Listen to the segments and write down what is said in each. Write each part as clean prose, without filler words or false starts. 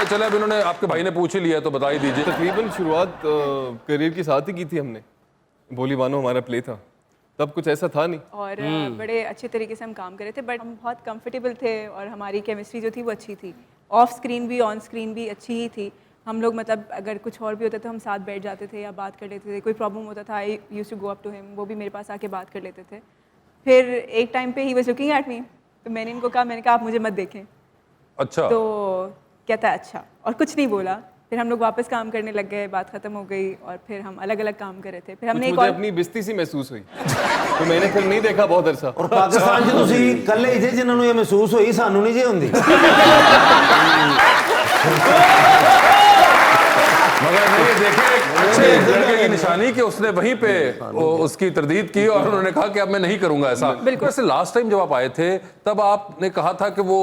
चले अब इन्होंने आपके भाई ने पूछ ही लिया तो बता ही दीजिए। तकरीबन शुरुआत करियर के साथ ही की थी हमने। भोली बानो हमारा प्ले था, तब कुछ ऐसा था नहीं और बड़े अच्छे तरीके से हम काम कर रहे थे, बट हम बहुत कंफर्टेबल थे और हमारी केमिस्ट्री जो थी वो अच्छी थी। ऑफ स्क्रीन भी ऑन स्क्रीन भी अच्छी ही थी। हम लोग मतलब अगर कुछ और भी होता तो हम साथ बैठ जाते थे या बात कर लेते थे। कोई प्रॉब्लम होता था, I used to go up to him, वो भी मेरे पास आके बात कर लेते थे। फिर एक टाइम पे he was looking at me, तो मैंने इनको कहा, मैंने कहा आप मुझे मत देखें। अच्छा। तो कहता है अच्छा, और कुछ नहीं बोला। फिर हम लोग वापस काम करने लग गए, बात खत्म हो गई और फिर हम अलग अलग काम कर रहे थे। फिर हमने एक मुझे और अपनी बेइज्जती सी महसूस हुई तो मैंने फिर नहीं देखा बहुत अरसा। और पाकिस्तान 'ਚ ਤੁਸੀਂ ਇਕੱਲੇ ਹੀ ਜੇ ਜਿਨ੍ਹਾਂ ਨੂੰ ਇਹ ਮਹਿਸੂਸ ਹੋਈ, ਸਾਨੂੰ ਨਹੀਂ ਜੇ ਹੁੰਦੀ। मगर नहीं देखे अच्छे लड़के की निशानी कि उसने वहीं पे उसकी तरदीद की और उन्होंने कहा कि अब मैं नहीं करूंगा ऐसा। वैसे लास्ट टाइम जब आप आए थे तब आपने कहा था कि वो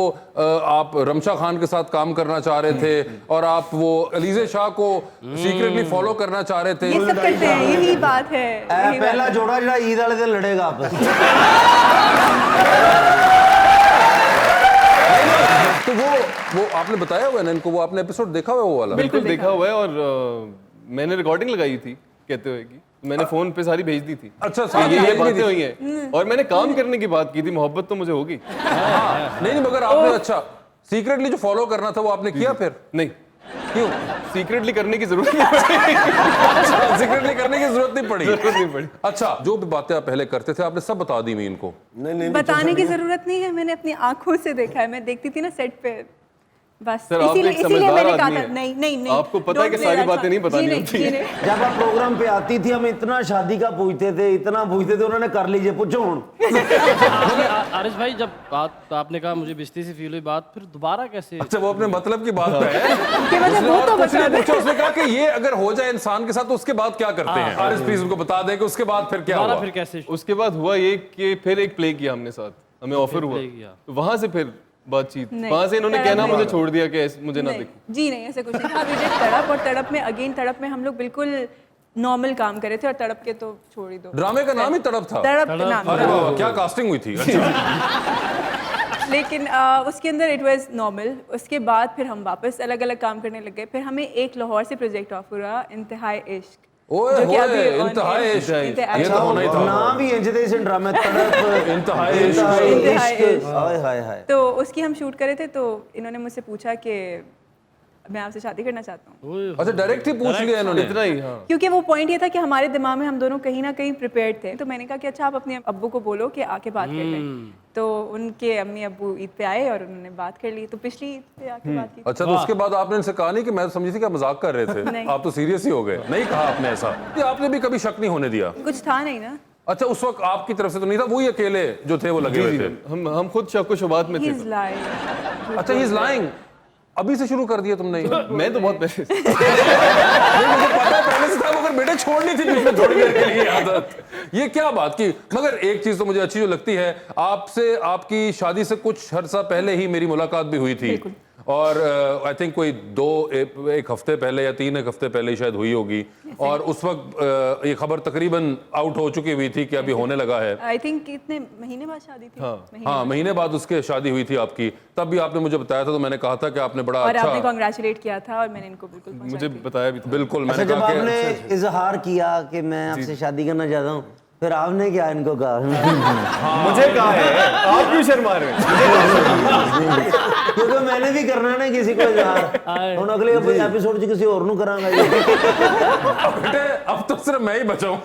आप रमशा खान के साथ काम करना चाह रहे थे और आप वो अलीज़े शाह को सीक्रेटली फॉलो करना चाह रहे थे। ये सब करते हैं, यही बात है। यही बात पहला है। जोड़ा ਜਿਹੜਾ ईद वाले दिन लड़ेगा आपस में। तो वो आपने बताया हुआ है ना इनको, वो आपने एपिसोड देखा हुआ है वो वाला? बिल्कुल देखा हुआ है और मैंने रिकॉर्डिंग लगाई थी कहते हुए कि मैंने फोन पे सारी भेज दी थी। अच्छा ये बातें हुई हैं और मैंने काम करने की बात की थी। मोहब्बत तो मुझे होगी नहीं मगर आपने अच्छा सीक्रेटली जो फॉलो करना था वो आपने किया फिर? नहीं, क्यों? सीक्रेटली करने की जरूरत नहीं पड़ी। अच्छा, सीक्रेटली करने की जरूरत नहीं पड़ी। जरूरत नहीं पड़ी। अच्छा, जो भी बातें आप पहले करते थे आपने सब बता दी मीन को? नहीं बताने की जरूरत नहीं है, मैंने अपनी आंखों से देखा है। मैं देखती थी ना सेट पे, बस सर, आप एक इसीलिए समझदार मैंने कहा आदमी था हैं। नहीं नहीं नहीं। आपको पता है कि don't सारी play that बातें part। नहीं बतानी जी होती जी हैं। नहीं। जब आप प्रोग्राम पे आती थी हम इतना शादी का पूछते थे, इतना पूछते थे, उन्होंने कर लीजिए पूछो हूँ। आरिश भाई जब बात आपने कहा मुझे बेइज्जती सी फील हुई, बात फिर दोबारा कैसे? अच्छा वो अपने मतलब की बात पे है। कि मतलब उसने वो और तो कुछ नहीं बता दे। पूछा, उसने कहा कि ये अगर हो जाए इंसान के साथ तो उसके बाद क्या करते हैं? आरिश प्लीज उनको बता दें कि उसके बाद फिर क्या दोबारा हुआ? फिर कैसे? उसके बाद हुआ ये कि फिर एक प्ले किया हमने साथ, हमें ऑफर हुआ play किया। तो वहां से फिर बातचीत, नहीं, वहां से इन्होंने तड़प कहना नहीं। मुझे छोड़ दिया कि मुझे ना नहीं, देखो। जी नहीं, ऐसे कुछ नहीं था। विजय तड़प और तड़प में अगेन तड़प में हम लोग बिल्कुल नॉर्मल काम कर रहे थे और तड़प के तो छोड़ ही दो। ड्रामे का नाम ही तड़प था? तड़प नाम अरे था। वाह क्या कास्टिंग हुई थी। अच्छा लेकिन उसके अंदर इट वाज नॉर्मल। उसके बाद फिर हम वापस अलग अलग काम करने लग गए। फिर हमें एक लाहौर से प्रोजेक्ट ऑफर हुआ, इंतहाए इश्क। ओए जो कि होए, अभी on इंतहाए air- इश्क। इंतहाए ये तो होना ही था। नाम भी इंजदे से ड्रामे तड़प इंतहाए इश्क। इंतहाए इश्क। इश्क। हाय हाय हाय। तो उसकी हम शूट कर रहे थे तो इन्होंने मुझसे पूछा कि मैं आपसे शादी करना चाहता हूँ। अच्छा डायरेक्ट ही पूछ लिया इन्होंने? इतना ही, हाँ। क्योंकि वो पॉइंट ये था कि हमारे दिमाग में हम दोनों कहीं ना कहीं प्रिपेयर्ड थे। तो मैंने कहा कि अच्छा आप अपने अब्बू को बोलो कि आके बात कर लें। तो उनके अम्मी अब्बू ईद पे आए और उन्होंने बात कर ली। तो पिछली ईद पे आके बात की। अच्छा तो उसके बाद आपने इनसे कहा नहीं कि मैं समझी थी कि आप मजाक कर रहे थे? नहीं। आप तो सीरियस ही हो गए। नहीं कहा आपने ऐसा कि आपने भी कभी शक नहीं होने दिया? कुछ था नहीं ना। अच्छा उस वक्त आपकी तरफ से तो नहीं था, वही अकेले जो थे वो लगे हुए थे? हम खुद शक व शुबात में थे। He's lying। अच्छा ही इज लाइंग। अभी से शुरू कर दिया तुमने? मैं तो बहुत पहले से। नहीं मुझे पता है पहले से था मगर बेटे छोड़नी थी बीच में थोड़ी देर के लिए आदत। ये क्या बात की? मगर एक चीज तो मुझे अच्छी जो लगती है, आपसे आपकी शादी से कुछ अर्सा पहले ही मेरी मुलाकात भी हुई थी और आई थिंक कोई एक हफ्ते पहले या 3 हफ्ते पहले शायद हुई होगी। और उस वक्त ये खबर तकरीबन आउट हो चुकी हुई थी कि अभी होने लगा है। आई थिंक कितने महीने बाद शादी थी? हाँ महीने बाद उसके शादी हुई थी आपकी। तब भी आपने मुझे बताया था तो मैंने कहा था कि आपने बड़ा और आपने अच्छा कॉन्ग्रेचुलेट किया था और मैंने इनको बिल्कुल पहुंचा मुझे दिया। बताया भी था। बिल्कुल अच्छा मैंने जब कहा आपने कि इजहार किया कि मैं आपसे शादी करना चाहता हूँ, फिर आपने क्या इनको कहा? मुझे कहा है, आप क्यों शर्मा रहे हैं? क्योंकि मैंने भी करना ना किसी को इजहार। ਹੁਣ अगले एपिसोड 'ਚ किसी और ਨੂੰ ਕਰਾਂਗਾ। बेटे अब तो सिर्फ मैं ही बचा हूं।